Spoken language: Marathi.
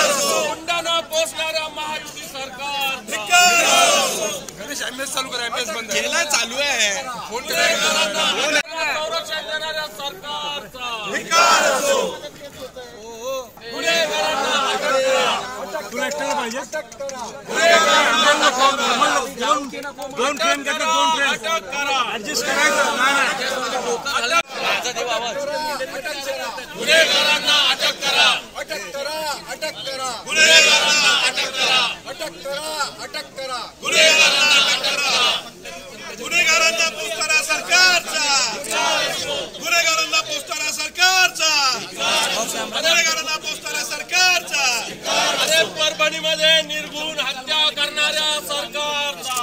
गुंडांना पोचणाऱ्या महायुती सरकार चालू करा एमएस बंद केला चालू आहे संरक्षण देणाऱ्या सरकारचा गुन्हेगारांना अटक करा अटक करा अटक करा गुन्हेगारांना अटक करा अटक करा अटक करा गुन्हेगारांना अटक करा गुन्हेगारांना पोचणाऱ्या सरकारचा गुन्हेगारांना पोचणाऱ्या सरकारचा गुन्हेगारांना पोचणाऱ्या सरकारचा अरे परभणीमध्ये निर्गुण हत्या करणाऱ्या सरकारचा